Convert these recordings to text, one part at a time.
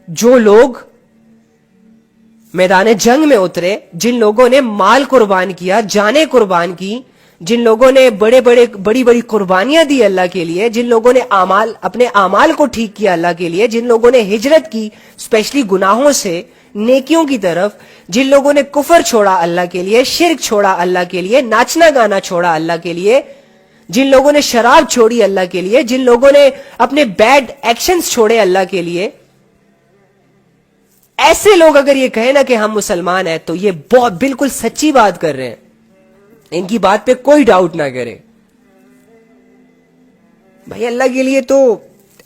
جو لوگ میدان جنگ میں اترے, جن لوگوں نے مال قربان کیا, جانیں قربان کی, جن لوگوں نے بڑی بڑی قربانیاں دی اللہ کے لیے, جن لوگوں نے اپنے اعمال کو ٹھیک کیا اللہ کے لیے, جن لوگوں نے ہجرت کی اسپیشلی گناہوں سے نیکیوں کی طرف, جن لوگوں نے کفر چھوڑا اللہ کے لیے, شرک چھوڑا اللہ کے لیے, ناچنا گانا چھوڑا اللہ کے لیے, جن لوگوں نے شراب چھوڑی اللہ کے لیے, جن لوگوں نے اپنے بیڈ ایکشنز چھوڑے اللہ کے لیے, ایسے لوگ اگر یہ کہیں نا کہ ہم مسلمان ہیں تو یہ بہت بالکل سچی بات کر رہے ہیں, ان کی بات پہ کوئی ڈاؤٹ نہ کرے. بھائی اللہ کے لیے تو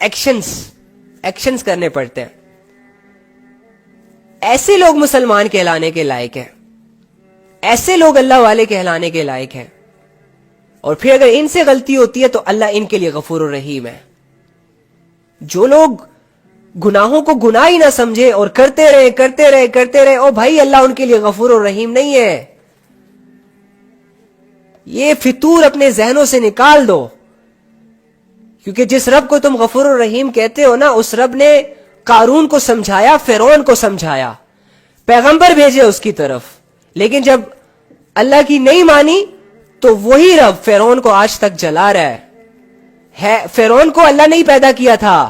ایکشنز کرنے پڑتے ہیں. ایسے لوگ مسلمان کہلانے کے لائق ہیں, ایسے لوگ اللہ والے کہلانے کے لائق ہیں. اور پھر اگر ان سے غلطی ہوتی ہے تو اللہ ان کے لیے غفور الرحیم ہے. جو لوگ گناہوں کو گناہ ہی نہ سمجھے اور کرتے رہے, او بھائی اللہ ان کے لیے غفور الرحیم نہیں ہے. یہ فطور اپنے ذہنوں سے نکال دو, کیونکہ جس رب کو تم غفور الرحیم کہتے ہو نا, اس رب نے قارون کو سمجھایا, فرعون کو سمجھایا, پیغمبر بھیجے اس کی طرف, لیکن جب اللہ کی نہیں مانی تو وہی رب فرعون کو آج تک جلا رہا ہے. فرعون کو اللہ نہیں پیدا کیا تھا,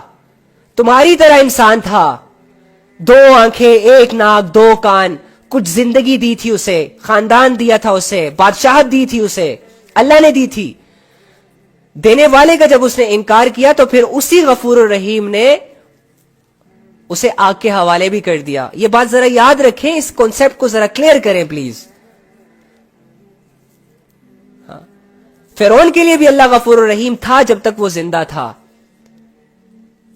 تمہاری طرح انسان تھا, 2 آنکھیں, 1 ناک, 2 کان, کچھ زندگی دی تھی اسے, خاندان دیا تھا اسے, بادشاہت دی تھی اسے, اللہ نے دی تھی. دینے والے کا جب اس نے انکار کیا تو پھر اسی غفور الرحیم نے اسے آگ کے حوالے بھی کر دیا. یہ بات ذرا یاد رکھیں, اس کانسیپٹ کو ذرا کلیئر کریں پلیز. فرعون کے لیے بھی اللہ غفور الرحیم تھا جب تک وہ زندہ تھا,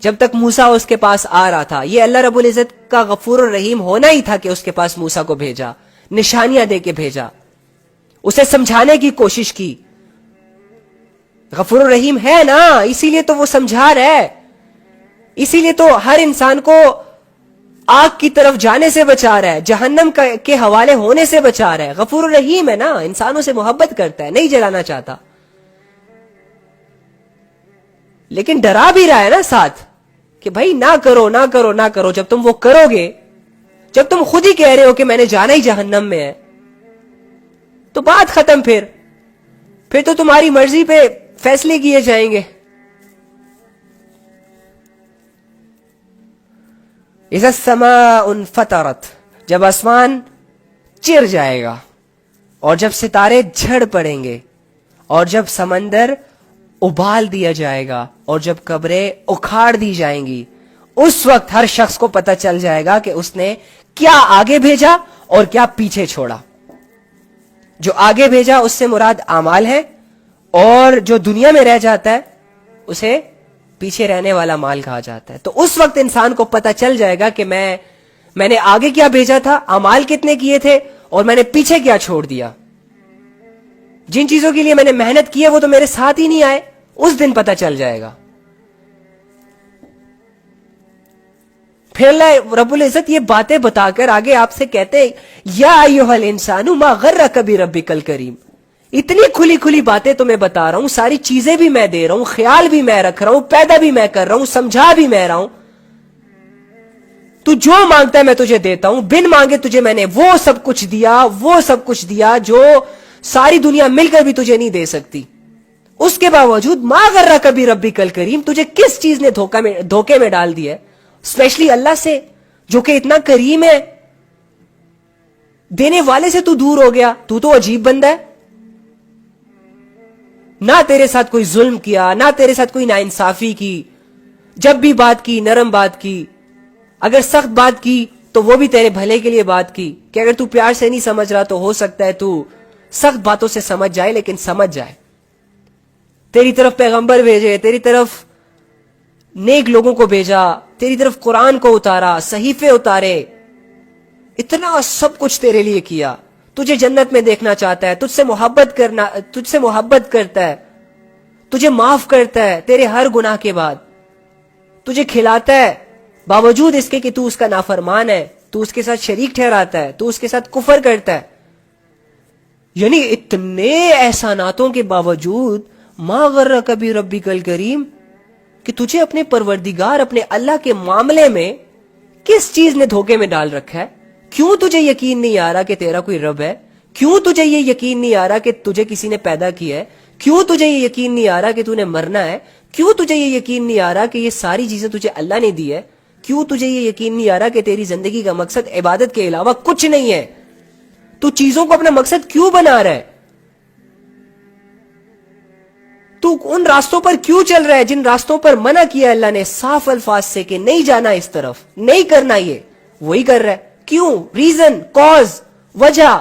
جب تک موسیٰ اس کے پاس آ رہا تھا. یہ اللہ رب العزت کا غفور الرحیم ہونا ہی تھا کہ اس کے پاس موسیٰ کو بھیجا, نشانیاں دے کے بھیجا, اسے سمجھانے کی کوشش کی. غفور الرحیم ہے نا, اسی لیے تو وہ سمجھا رہا ہے, اسی لیے تو ہر انسان کو آگ کی طرف جانے سے بچا رہا ہے, جہنم کے حوالے ہونے سے بچا رہا ہے. غفور الرحیم ہے نا, انسانوں سے محبت کرتا ہے, نہیں جلانا چاہتا, لیکن ڈرا بھی رہا ہے نا ساتھ کہ بھائی نہ کرو. جب تم وہ کرو گے, جب تم خود ہی کہہ رہے ہو کہ میں نے جانا ہی جہنم میں ہے, تو بات ختم. پھر تو تمہاری مرضی پہ فیصلے کیے جائیں گے. اذا السماء انفطرت, جب آسمان چر جائے گا, اور جب ستارے جھڑ پڑیں گے, اور جب سمندر ابال دیا جائے گا, اور جب قبریں اکھاڑ دی جائیں گی, اس وقت ہر شخص کو پتہ چل جائے گا کہ اس نے کیا آگے بھیجا اور کیا پیچھے چھوڑا. جو آگے بھیجا اس سے مراد اعمال ہے, اور جو دنیا میں رہ جاتا ہے اسے پیچھے رہنے والا مال کہا جاتا ہے. تو اس وقت انسان کو پتہ چل جائے گا کہ میں نے آگے کیا بھیجا تھا, اعمال کتنے کیے تھے, اور میں نے پیچھے کیا چھوڑ دیا. جن چیزوں کے لیے میں نے محنت کی ہے وہ تو میرے ساتھ ہی نہیں آئے, اس دن پتہ چل جائے گا. پھر اللہ رب العزت یہ باتیں بتا کر آگے آپ سے کہتے ہیں, یا ایھا الانسان ما غرک بربک الکریم. اتنی کھلی باتیں تمہیں بتا رہا ہوں, ساری چیزیں بھی میں دے رہا ہوں, خیال بھی میں رکھ رہا ہوں, پیدا بھی میں کر رہا ہوں, سمجھا بھی میں رہا ہوں. تو جو مانگتا ہے میں تجھے دیتا ہوں, بن مانگے تجھے میں نے وہ سب کچھ دیا جو ساری دنیا مل کر بھی تجھے نہیں دے سکتی. اس کے باوجود ما غرک بربک الکریم, تجھے کس چیز نے دھوکے میں ڈال دیا ہے, اسپیشلی اللہ سے جو کہ اتنا کریم ہے. دینے والے سے تو دور ہو گیا, تو عجیب بندہ ہے. نہ تیرے ساتھ کوئی ظلم کیا, نہ تیرے ساتھ کوئی ناانصافی کی, جب بھی بات کی نرم بات کی, اگر سخت بات کی تو وہ بھی تیرے بھلے کے لیے بات کی, کہ اگر تو پیار سے نہیں سمجھ رہا تو ہو سکتا ہے تو سخت باتوں سے سمجھ جائے, لیکن سمجھ جائے. تیری طرف پیغمبر بھیجے, تیری طرف نیک لوگوں کو بھیجا, تیری طرف قرآن کو اتارا, صحیفے اتارے, اتنا سب کچھ تیرے لیے کیا. تجھے جنت میں دیکھنا چاہتا ہے, تجھ سے محبت کرتا ہے, تجھے معاف کرتا ہے تیرے ہر گناہ کے بعد, تجھے کھلاتا ہے باوجود اس کے کہ تو اس کا نافرمان ہے, تو اس کے ساتھ شریک ٹھہراتا ہے, تو اس کے ساتھ کفر کرتا ہے. یعنی اتنے احساناتوں کے باوجود ما غرک بربک الکریم, کہ تجھے اپنے پروردگار, اپنے اللہ کے معاملے میں کس چیز نے دھوکے میں ڈال رکھا ہے؟ کیوں تجھے یقین نہیں آ رہا کہ تیرا کوئی رب ہے؟ کیوں تجھے یہ یقین نہیں آ رہا کہ تجھے کسی نے پیدا کیا ہے؟ کیوں تجھے یہ یقین نہیں آ رہا کہ تو نے مرنا ہے؟ کیوں تجھے یہ یقین نہیں آ رہا کہ یہ ساری چیزیں تجھے اللہ نے دی ہے؟ کیوں تجھے یہ یقین نہیں آ رہا کہ تیری زندگی کا مقصد عبادت کے علاوہ کچھ نہیں ہے؟ تو چیزوں کو اپنا مقصد کیوں بنا رہا ہے؟ تو ان راستوں پر کیوں چل رہا ہے جن راستوں پر منع کیا اللہ نے صاف الفاظ سے کہ نہیں جانا اس طرف، نہیں کرنا، یہ وہی کر رہا ہے؟ کیوں؟ ریزن، کاز، وجہ۔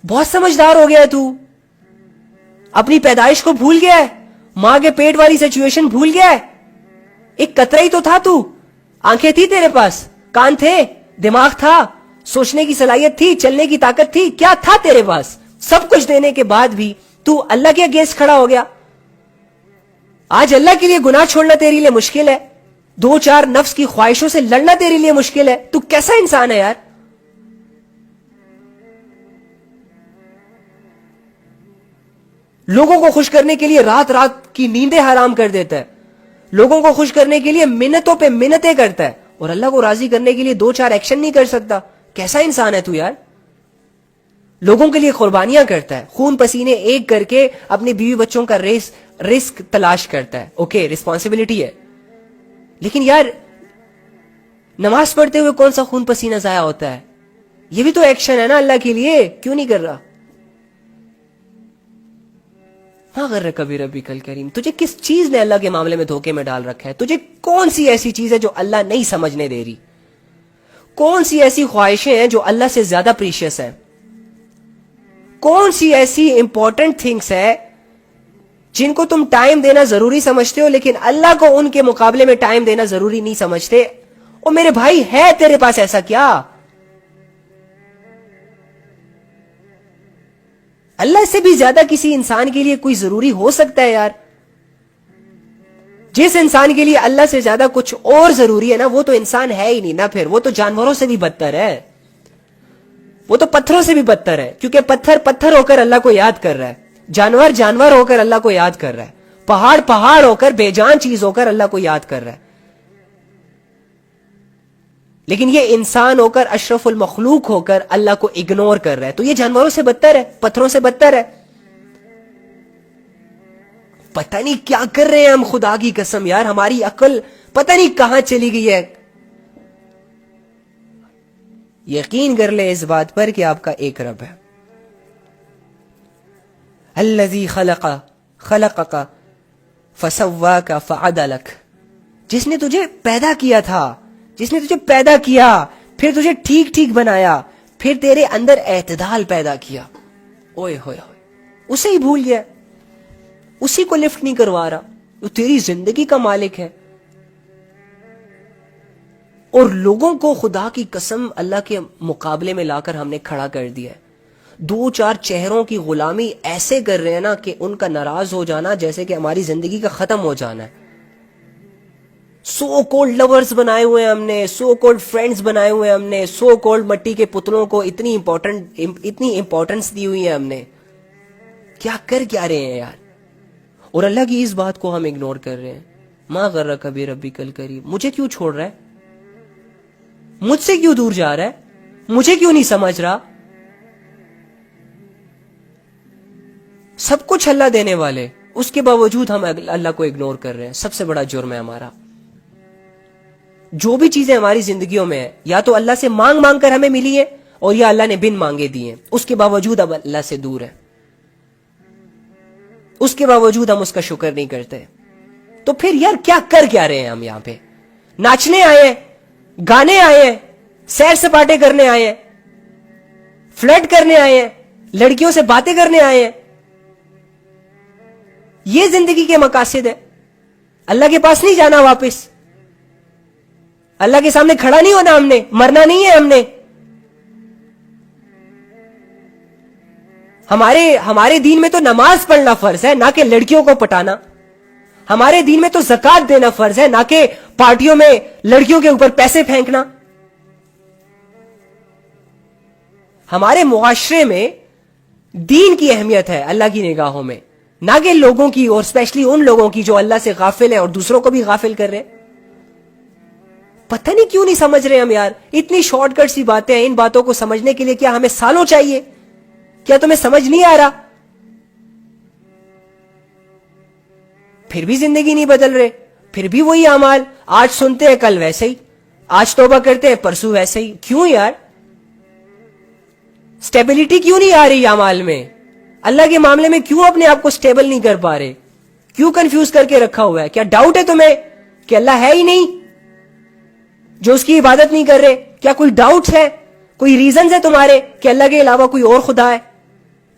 بہت سمجھدار ہو گیا ہے تو، اپنی پیدائش کو بھول گیا ہے، ماں کے پیٹ والی سچویشن بھول گیا ہے۔ ایک قطرہ ہی تو تھا تو، آنکھیں تھی تیرے پاس، کان تھے، دماغ تھا، سوچنے کی صلاحیت تھی، چلنے کی طاقت تھی، کیا تھا تیرے پاس؟ سب کچھ دینے کے بعد بھی تو اللہ کے اگینسٹ کھڑا ہو گیا۔ آج اللہ کے لیے گناہ چھوڑنا تیرے لیے مشکل ہے، دو چار نفس کی خواہشوں سے لڑنا تیرے لیے مشکل ہے۔ تو کیسا انسان ہے یار؟ لوگوں کو خوش کرنے کے لیے رات رات کی نیندیں حرام کر دیتا ہے، لوگوں کو خوش کرنے کے لیے منتوں پہ منتیں کرتا ہے، اور اللہ کو راضی کرنے کے لیے دو چار ایکشن نہیں کر سکتا۔ کیسا انسان ہے تو یار؟ لوگوں کے لیے قربانیاں کرتا ہے، خون پسینے ایک کر کے اپنے بیوی بچوں کا رزق تلاش کرتا ہے، اوکے ریسپانسبلٹی ہے، لیکن یار نماز پڑھتے ہوئے کون سا خون پسینہ ضائع ہوتا ہے؟ یہ بھی تو ایکشن ہے نا اللہ کے لیے، کیوں نہیں کر رہا؟ ہاں غرک کبھی ربی کل کریم، تجھے کس چیز نے اللہ کے معاملے میں دھوکے میں ڈال رکھا ہے؟ تجھے کون سی ایسی چیز ہے جو اللہ نہیں سمجھنے دے رہی؟ کون سی ایسی خواہشیں ہیں جو اللہ سے زیادہ پریشیس ہیں؟ کون سی ایسی امپورٹنٹ تھنگس ہے جن کو تم ٹائم دینا ضروری سمجھتے ہو لیکن اللہ کو ان کے مقابلے میں ٹائم دینا ضروری نہیں سمجھتے؟ اور میرے بھائی ہے تیرے پاس ایسا کیا؟ اللہ سے بھی زیادہ کسی انسان کے لیے کوئی ضروری ہو سکتا ہے یار؟ جس انسان کے لیے اللہ سے زیادہ کچھ اور ضروری ہے نا، وہ تو انسان ہے ہی نہیں نا، پھر وہ تو جانوروں سے بھی بدتر ہے، وہ تو پتھروں سے بھی بدتر ہے، کیونکہ پتھر پتھر ہو کر اللہ کو یاد کر رہا ہے، جانور جانور ہو کر اللہ کو یاد کر رہا ہے، پہاڑ پہاڑ ہو کر، بے جان چیز ہو کر اللہ کو یاد کر رہا ہے، لیکن یہ انسان ہو کر، اشرف المخلوق ہو کر اللہ کو اگنور کر رہا ہے، تو یہ جانوروں سے بدتر ہے، پتھروں سے بدتر ہے۔ پتہ نہیں کیا کر رہے ہیں ہم، خدا کی قسم یار، ہماری عقل پتہ نہیں کہاں چلی گئی ہے۔ یقین کر لے اس بات پر کہ آپ کا ایک رب ہے، الذی خلقک فسواک فعدلک، جس نے تجھے پیدا کیا تھا، جس نے تجھے پیدا کیا، پھر تجھے ٹھیک ٹھیک بنایا، پھر تیرے اندر اعتدال پیدا کیا۔ اوئے ہوئے ہوئے، اسے ہی بھول گیا، اسی کو لفٹ نہیں کروا رہا، وہ تیری زندگی کا مالک ہے۔ اور لوگوں کو خدا کی قسم اللہ کے مقابلے میں لا کر ہم نے کھڑا کر دیا ہے، دو چار چہروں کی غلامی ایسے کر رہے ہیں نا کہ ان کا ناراض ہو جانا جیسے کہ ہماری زندگی کا ختم ہو جانا ہے۔ سو کولڈ لورز بنائے ہوئے ہم نے، سو کولڈ فرینڈز بنائے ہوئے ہم نے، سو کولڈ مٹی کے پتلوں کو اتنی امپورٹنس دی ہوئی ہے ہم نے۔ کیا کر کیا رہے ہیں یار؟ اور اللہ کی اس بات کو ہم اگنور کر رہے ہیں۔ ما غرک بربک کل کریم، مجھے کیوں چھوڑ رہا ہے؟ مجھ سے کیوں دور جا رہا ہے؟ مجھے کیوں نہیں سمجھ رہا؟ سب کچھ اللہ دینے والے، اس کے باوجود ہم اللہ کو اگنور کر رہے ہیں۔ سب سے بڑا جرم ہے ہمارا۔ جو بھی چیزیں ہماری زندگیوں میں ہیں، یا تو اللہ سے مانگ مانگ کر ہمیں ملی ہے، اور یا اللہ نے بن مانگے دی ہیں، اس کے باوجود اب اللہ سے دور ہے، اس کے باوجود ہم اس کا شکر نہیں کرتے۔ تو پھر یار کیا کر کیا رہے ہیں ہم یہاں پہ؟ ناچنے آئے ہیں، گانے آئے ہیں، سیر سپاٹے کرنے آئے ہیں، فلرٹ کرنے آئے ہیں، لڑکیوں سے باتیں کرنے آئے ہیں، یہ زندگی کے مقاصد ہے؟ اللہ کے پاس نہیں جانا واپس؟ اللہ کے سامنے کھڑا نہیں ہونا ہم نے؟ مرنا نہیں ہے ہم نے؟ ہمارے دین میں تو نماز پڑھنا فرض ہے، نہ کہ لڑکیوں کو پٹانا۔ ہمارے دین میں تو زکات دینا فرض ہے، نہ کہ پارٹیوں میں لڑکیوں کے اوپر پیسے پھینکنا۔ ہمارے معاشرے میں دین کی اہمیت ہے اللہ کی نگاہوں میں، نہ کہ لوگوں کی، اور اسپیشلی ان لوگوں کی جو اللہ سے غافل ہیں اور دوسروں کو بھی غافل کر رہے۔ پتہ نہیں کیوں نہیں سمجھ رہے ہم یار. اتنی شارٹ کٹ سی باتیں ہیں, ان باتوں کو سمجھنے کے لیے کیا ہمیں سالوں چاہیے؟ کیا تمہیں سمجھ نہیں آ رہا؟ پھر بھی زندگی نہیں بدل رہے, پھر بھی وہی اعمال, آج سنتے ہیں کل ویسے ہی, آج توبہ کرتے ہیں پرسوں ویسے ہی. کیوں یار؟ سٹیبلٹی کیوں نہیں آ رہی اعمال میں؟ اللہ کے معاملے میں کیوں اپنے آپ کو سٹیبل نہیں کر پا رہے؟ کیوں کنفیوز کر کے رکھا ہوا ہے؟ کیا ڈاؤٹ ہے تمہیں کہ اللہ ہے ہی نہیں جو اس کی عبادت نہیں کر رہے؟ کیا کوئی ڈاؤٹ ہے, کوئی ریزنز ہے تمہارے کہ اللہ کے علاوہ کوئی اور خدا ہے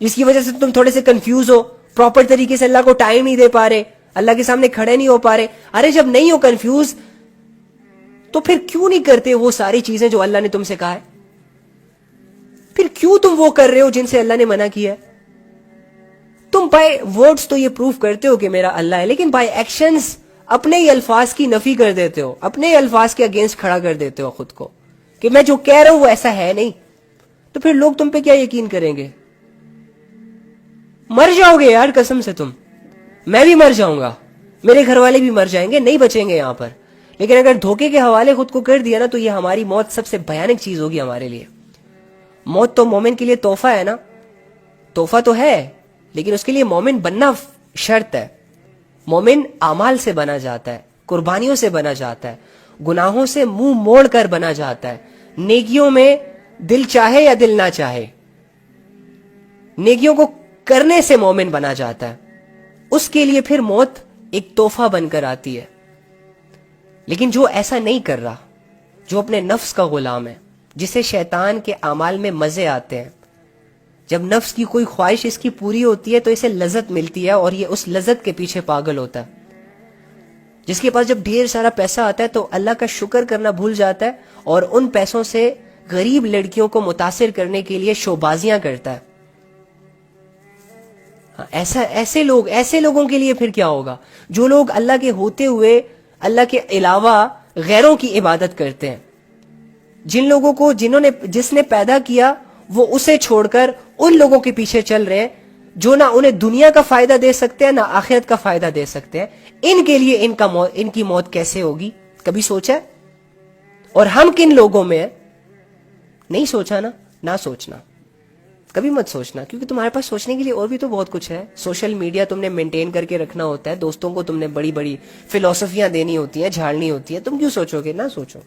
جس کی وجہ سے تم تھوڑے سے کنفیوز ہو, پراپر طریقے سے اللہ کو ٹائم نہیں دے پا رہے, اللہ کے سامنے کھڑے نہیں ہو پا رہے؟ ارے جب نہیں ہو کنفیوز تو پھر کیوں نہیں کرتے وہ ساری چیزیں جو اللہ نے تم سے کہا ہے؟ پھر کیوں تم وہ کر رہے ہو جن سے اللہ نے منع کیا ہے؟ تم بائی ورڈز تو یہ پروف کرتے ہو کہ میرا اللہ ہے, لیکن بائی ایکشنز اپنے ہی الفاظ کی نفی کر دیتے ہو, اپنے ہی الفاظ کے اگینسٹ کھڑا کر دیتے ہو خود کو کہ میں جو کہہ رہا ہوں وہ ایسا ہے نہیں. تو پھر لوگ تم پہ کیا یقین کریں گے؟ مر جاؤ گے یار قسم سے تم, میں بھی مر جاؤں گا, میرے گھر والے بھی مر جائیں گے, نہیں بچیں گے یہاں پر. لیکن اگر دھوکے کے حوالے خود کو کر دیا نا تو یہ ہماری موت سب سے بھیانک چیز ہوگی ہمارے لیے. موت تو مومن کے لیے تحفہ ہے نا, تحفہ تو ہے, لیکن اس کے لیے مومن بننا شرط ہے. مومن اعمال سے بنا جاتا ہے, قربانیوں سے بنا جاتا ہے, گناہوں سے منہ موڑ کر بنا جاتا ہے, نیکیوں میں دل چاہے یا دل نہ چاہے نیکیوں کو کرنے سے مومن بنا جاتا ہے. اس کے لیے پھر موت ایک تحفہ بن کر آتی ہے. لیکن جو ایسا نہیں کر رہا, جو اپنے نفس کا غلام ہے, جسے شیطان کے اعمال میں مزے آتے ہیں, جب نفس کی کوئی خواہش اس کی پوری ہوتی ہے تو اسے لذت ملتی ہے اور یہ اس لذت کے پیچھے پاگل ہوتا ہے. جس کے پاس جب ڈھیر سارا پیسہ آتا ہے تو اللہ کا شکر کرنا بھول جاتا ہے اور ان پیسوں سے غریب لڑکیوں کو متاثر کرنے کے لیے شوبازیاں کرتا ہے. ایسے لوگوں کے لیے پھر کیا ہوگا؟ جو لوگ اللہ کے ہوتے ہوئے اللہ کے علاوہ غیروں کی عبادت کرتے ہیں, جن لوگوں کو جس نے پیدا کیا وہ اسے چھوڑ کر ان لوگوں کے پیچھے چل رہے ہیں جو نہ انہیں دنیا کا فائدہ دے سکتے ہیں نہ آخرت کا فائدہ دے سکتے ہیں. ان کے لیے ان کی موت کیسے ہوگی؟ کبھی سوچا؟ اور ہم کن لوگوں میں ہیں؟ نہیں سوچا نا, نہ سوچنا, کبھی مت سوچنا, کیونکہ تمہارے پاس سوچنے کے لیے اور بھی تو بہت کچھ ہے. سوشل میڈیا تم نے مینٹین کر کے رکھنا ہوتا ہے, دوستوں کو تم نے بڑی بڑی فلسفیاں دینی ہوتی ہیں, جھاڑنی ہوتی ہے, تم کیوں سوچو گے؟ نہ سوچو.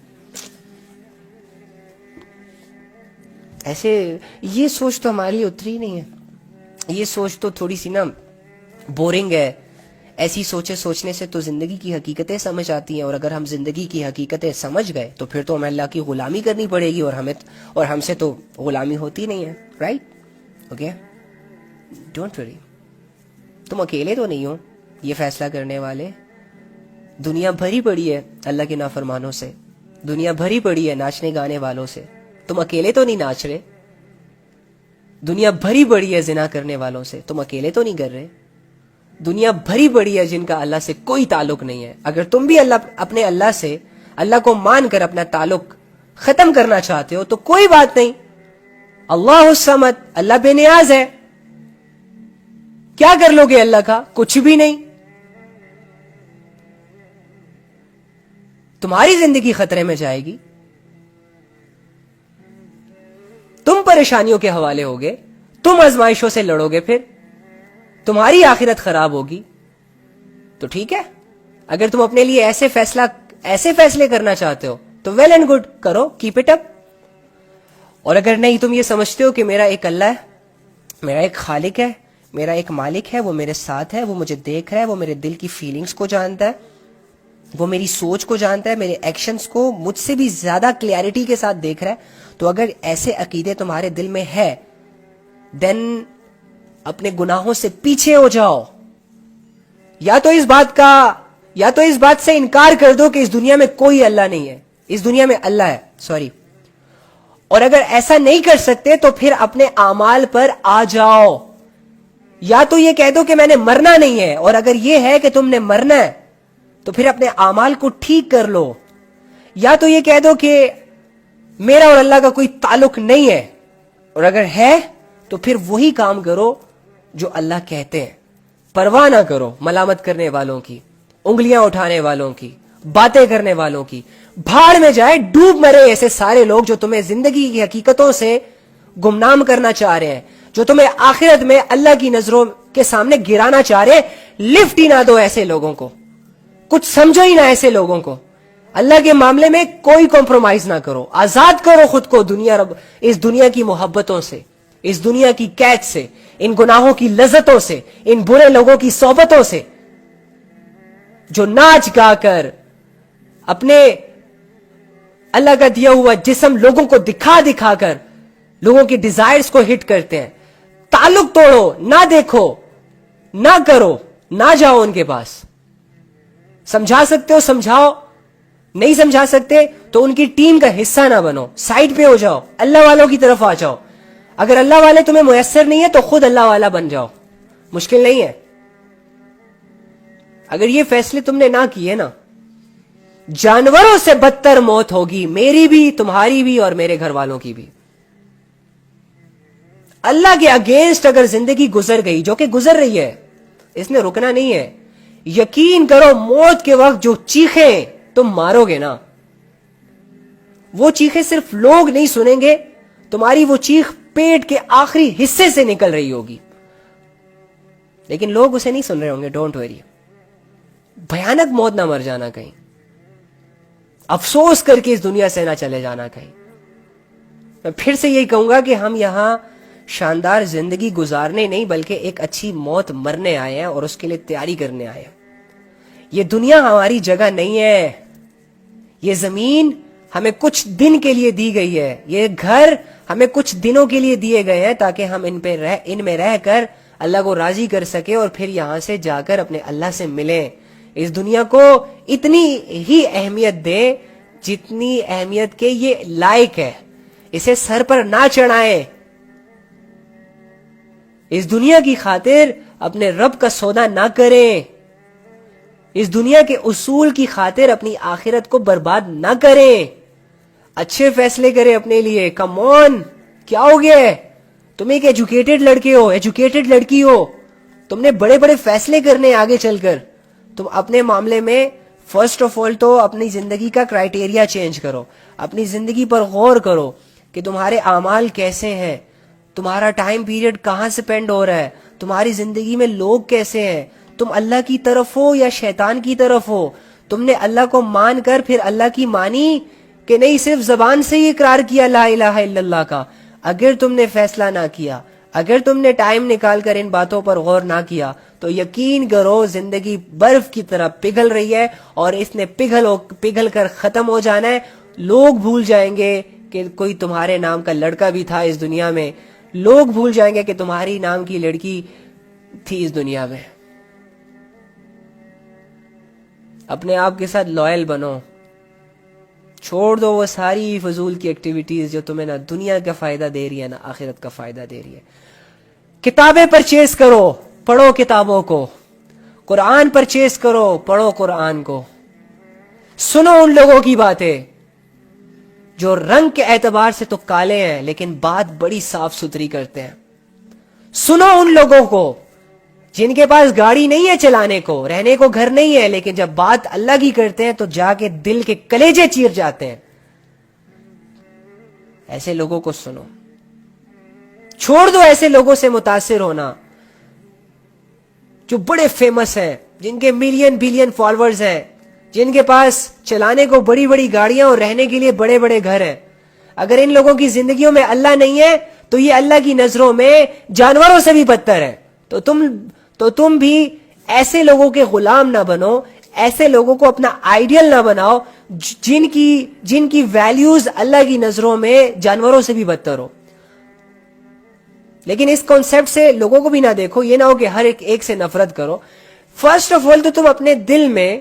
ایسے یہ سوچ تو ہماری اتری نہیں ہے, یہ سوچ تو تھوڑی سی نا بورنگ ہے. ایسی سوچیں سوچنے سے تو زندگی کی حقیقتیں سمجھ آتی ہیں, اور اگر ہم زندگی کی حقیقتیں سمجھ گئے تو پھر تو ہمیں اللہ کی غلامی کرنی پڑے گی, اور ہم سے تو غلامی ہوتی نہیں ہے. رائٹ؟ اوکے, ڈونٹ وری, تم اکیلے تو نہیں ہو یہ فیصلہ کرنے والے. دنیا بھری پڑی ہے اللہ کے نافرمانوں سے, دنیا بھری پڑی ہے ناچنے گانے والوں سے, تم اکیلے تو نہیں ناچ رہے. دنیا بھری پڑی ہے زنا کرنے والوں سے, تم اکیلے تو نہیں کر رہے. دنیا بھری پڑی ہے جن کا اللہ سے کوئی تعلق نہیں ہے. اگر تم بھی اپنے اللہ سے, اللہ کو مان کر اپنا تعلق ختم کرنا چاہتے ہو تو کوئی بات نہیں. اللہ الصمد, اللہ بے نیاز ہے. کیا کر لو گے اللہ کا؟ کچھ بھی نہیں. تمہاری زندگی خطرے میں جائے گی, تم پریشانیوں کے حوالے ہوگے, تم آزمائشوں سے لڑو گے, پھر تمہاری آخرت خراب ہوگی. تو ٹھیک ہے, اگر تم اپنے لیے ایسے فیصلے کرنا چاہتے ہو تو ویل اینڈ گڈ, کرو, کیپ اٹ اپ. اور اگر نہیں, تم یہ سمجھتے ہو کہ میرا ایک اللہ ہے, میرا ایک خالق ہے, میرا ایک مالک ہے, وہ میرے ساتھ ہے, وہ مجھے دیکھ رہا ہے, وہ میرے دل کی فیلنگز کو جانتا ہے, وہ میری سوچ کو جانتا ہے, میرے ایکشنز کو مجھ سے بھی زیادہ کلیئرٹی کے ساتھ دیکھ رہا ہے, تو اگر ایسے عقیدے تمہارے دل میں ہے دین اپنے گناہوں سے پیچھے ہو جاؤ. یا تو اس بات سے انکار کر دو کہ اس دنیا میں کوئی اللہ نہیں ہے, اس دنیا میں اللہ ہے, سوری. اور اگر ایسا نہیں کر سکتے تو پھر اپنے اعمال پر آ جاؤ. یا تو یہ کہہ دو کہ میں نے مرنا نہیں ہے, اور اگر یہ ہے کہ تم نے مرنا ہے تو پھر اپنے اعمال کو ٹھیک کر لو. یا تو یہ کہہ دو کہ میرا اور اللہ کا کوئی تعلق نہیں ہے, اور اگر ہے تو پھر وہی کام کرو جو اللہ کہتے ہیں. پرواہ نہ کرو ملامت کرنے والوں کی, انگلیاں اٹھانے والوں کی, باتیں کرنے والوں کی. بھاڑ میں جائے, ڈوب مرے ایسے سارے لوگ جو تمہیں زندگی کی حقیقتوں سے گمنام کرنا چاہ رہے ہیں, جو تمہیں آخرت میں اللہ کی نظروں کے سامنے گرانا چاہ رہے ہیں. لفٹ ہی نہ دو ایسے لوگوں کو, کچھ سمجھو ہی نہ ایسے لوگوں کو. اللہ کے معاملے میں کوئی کمپرومائز نہ کرو, آزاد کرو خود کو اس دنیا کی محبتوں سے, اس دنیا کی قید سے, ان گناہوں کی لذتوں سے, ان برے لوگوں کی صحبتوں سے جو ناچ گا کر اپنے اللہ کا دیا ہوا جسم لوگوں کو دکھا دکھا کر لوگوں کی ڈیزائرز کو ہٹ کرتے ہیں. تعلق توڑو, نہ دیکھو, نہ کرو, نہ جاؤ ان کے پاس. سمجھا سکتے ہو سمجھاؤ, نہیں سمجھا سکتے تو ان کی ٹیم کا حصہ نہ بنو, سائڈ پہ ہو جاؤ, اللہ والوں کی طرف آ جاؤ. اگر اللہ والے تمہیں میسر نہیں ہے تو خود اللہ والا بن جاؤ, مشکل نہیں ہے. اگر یہ فیصلے تم نے نہ کیے نا, جانوروں سے بدتر موت ہوگی, میری بھی, تمہاری بھی, اور میرے گھر والوں کی بھی. اللہ کے اگینسٹ اگر زندگی گزر گئی, جو کہ گزر رہی ہے, اس نے رکنا نہیں ہے, یقین کرو موت کے وقت جو چیخیں تم مارو گے نا, وہ چیخیں صرف لوگ نہیں سنیں گے, تمہاری وہ چیخ پیٹ کے آخری حصے سے نکل رہی ہوگی, لیکن لوگ اسے نہیں سن رہے ہوں گے. ڈونٹ وری, بھیانک موت نہ مر جانا کہیں, افسوس کر کے اس دنیا سے نہ چلے جانا کہیں. میں پھر سے یہی کہوں گا کہ ہم یہاں شاندار زندگی گزارنے نہیں بلکہ ایک اچھی موت مرنے آئے ہیں اور اس کے لیے تیاری کرنے آئے ہیں. یہ دنیا ہماری جگہ نہیں ہے, یہ زمین ہمیں کچھ دن کے لیے دی گئی ہے, یہ گھر ہمیں کچھ دنوں کے لیے دیے گئے ہیں تاکہ ہم ان میں رہ کر اللہ کو راضی کر سکے اور پھر یہاں سے جا کر اپنے اللہ سے ملیں. اس دنیا کو اتنی ہی اہمیت دیں جتنی اہمیت کے یہ لائق ہے, اسے سر پر نہ چڑھائیں. اس دنیا کی خاطر اپنے رب کا سودا نہ کریں, اس دنیا کے اصول کی خاطر اپنی آخرت کو برباد نہ کریں. اچھے فیصلے کریں اپنے لیے. کم آن, کیا ہو گیا ہے, تم ایک ایجوکیٹڈ لڑکے ہو, ایجوکیٹڈ لڑکی ہو, تم نے بڑے بڑے فیصلے کرنے آگے چل کر. تم اپنے معاملے میں فرسٹ آف آل تو اپنی زندگی کا کرائیٹیریا چینج کرو, اپنی زندگی پر غور کرو کہ تمہارے اعمال کیسے ہیں, تمہارا ٹائم پیریڈ کہاں سپینڈ ہو رہا ہے, تمہاری زندگی میں لوگ کیسے ہیں, تم اللہ کی طرف ہو یا شیطان کی طرف ہو, تم نے اللہ کو مان کر پھر اللہ کی مانی کہ نہیں صرف زبان سے ہی اقرار کیا لا الہ الا اللہ کا. اگر تم نے فیصلہ نہ کیا, اگر تم نے ٹائم نکال کر ان باتوں پر غور نہ کیا تو یقین کرو زندگی برف کی طرح پگھل رہی ہے اور اس نے پگھل کر ختم ہو جانا ہے. لوگ بھول جائیں گے کہ کوئی تمہارے نام کا لڑکا بھی تھا اس دنیا میں, لوگ بھول جائیں گے کہ تمہاری نام کی لڑکی تھی اس دنیا میں. اپنے آپ کے ساتھ لائل بنو, چھوڑ دو وہ ساری فضول کی ایکٹیویٹیز جو تمہیں نہ دنیا کا فائدہ دے رہی ہے نہ آخرت کا فائدہ دے رہی ہے. کتابیں پرچیز کرو, پڑھو کتابوں کو, قرآن پرچیز کرو, پڑھو قرآن کو. سنو ان لوگوں کی باتیں جو رنگ کے اعتبار سے تو کالے ہیں لیکن بات بڑی صاف ستھری کرتے ہیں. سنو ان لوگوں کو جن کے پاس گاڑی نہیں ہے چلانے کو, رہنے کو گھر نہیں ہے, لیکن جب بات اللہ کی کرتے ہیں تو جا کے دل کے کلیجے چیر جاتے ہیں. ایسے لوگوں کو سنو, چھوڑ دو ایسے لوگوں سے متاثر ہونا جو بڑے فیمس ہیں, جن کے ملین بلین فالوورز ہیں, جن کے پاس چلانے کو بڑی بڑی گاڑیاں اور رہنے کے لیے بڑے بڑے گھر ہیں. اگر ان لوگوں کی زندگیوں میں اللہ نہیں ہے تو یہ اللہ کی نظروں میں جانوروں سے بھی بدتر ہے. تو تم بھی ایسے لوگوں کے غلام نہ بنو, ایسے لوگوں کو اپنا آئیڈیل نہ بناؤ جن کی ویلیوز اللہ کی نظروں میں جانوروں سے بھی بدتر ہو. لیکن اس کانسیپٹ سے لوگوں کو بھی نہ دیکھو, یہ نہ ہو کہ ہر ایک سے نفرت کرو. فرسٹ آف آل تو تم اپنے دل میں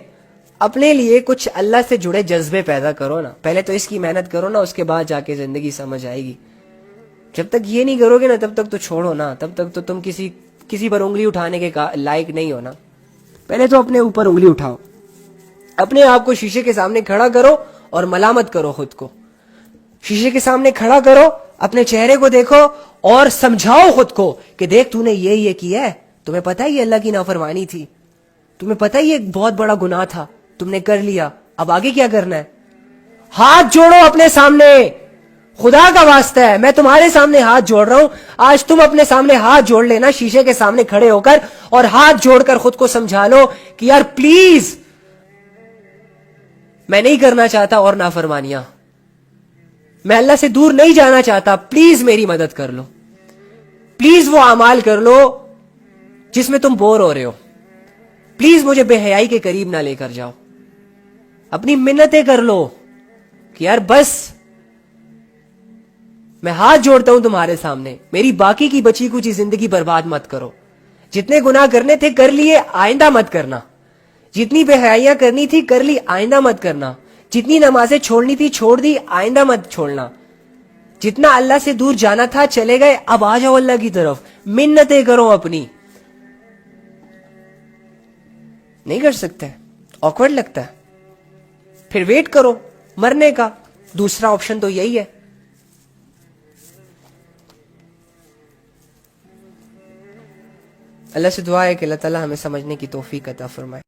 اپنے لیے کچھ اللہ سے جڑے جذبے پیدا کرو نا. پہلے تو اس کی محنت کرو نا, اس کے بعد جا کے زندگی سمجھ آئے گی. جب تک یہ نہیں کرو گے نا تب تک تو چھوڑو نا, تب تک تو تم کسی پر انگلی اٹھانے کے لائق نہیں ہو نا. پہلے تو اپنے اوپر انگلی اٹھاؤ, اپنے آپ کو شیشے کے سامنے کھڑا کرو اور ملامت کرو خود کو. شیشے کے سامنے کھڑا کرو, اپنے چہرے کو دیکھو اور سمجھاؤ خود کو کہ دیکھ تو نے یہ کیا ہے, تمہیں پتہ ہے یہ اللہ کی نافرمانی تھی, تمہیں پتہ ہے یہ ایک بہت بڑا گناہ تھا, تم نے کر لیا, اب آگے کیا کرنا ہے. ہاتھ جوڑو اپنے سامنے, خدا کا واسطہ ہے میں تمہارے سامنے ہاتھ جوڑ رہا ہوں, آج تم اپنے سامنے ہاتھ جوڑ لینا شیشے کے سامنے کھڑے ہو کر, اور ہاتھ جوڑ کر خود کو سمجھا لو کہ یار پلیز میں نہیں کرنا چاہتا اور نافرمانیاں, میں اللہ سے دور نہیں جانا چاہتا, پلیز میری مدد کر لو, پلیز وہ اعمال کر لو جس میں تم بور ہو رہے ہو, پلیز مجھے بے حیائی کے قریب نہ لے کر جاؤ, اپنی منتیں کر لو کہ یار بس میں ہاتھ جوڑتا ہوں تمہارے سامنے, میری باقی کی بچی کچھ زندگی برباد مت کرو, جتنے گناہ کرنے تھے کر لیے, آئندہ مت کرنا, جتنی بے حیائیاں کرنی تھی کر لی, آئندہ مت کرنا, جتنی نمازیں چھوڑنی تھی چھوڑ دی, آئندہ مت چھوڑنا, جتنا اللہ سے دور جانا تھا چلے گئے, اب آ جاؤ اللہ کی طرف, منتیں کرو اپنی. نہیں کر سکتے, آکورڈ لگتا ہے, پھر ویٹ کرو مرنے کا, دوسرا آپشن تو یہی ہے. اللہ سے دعا ہے کہ اللہ تعالی ہمیں سمجھنے کی توفیق عطا فرمائے.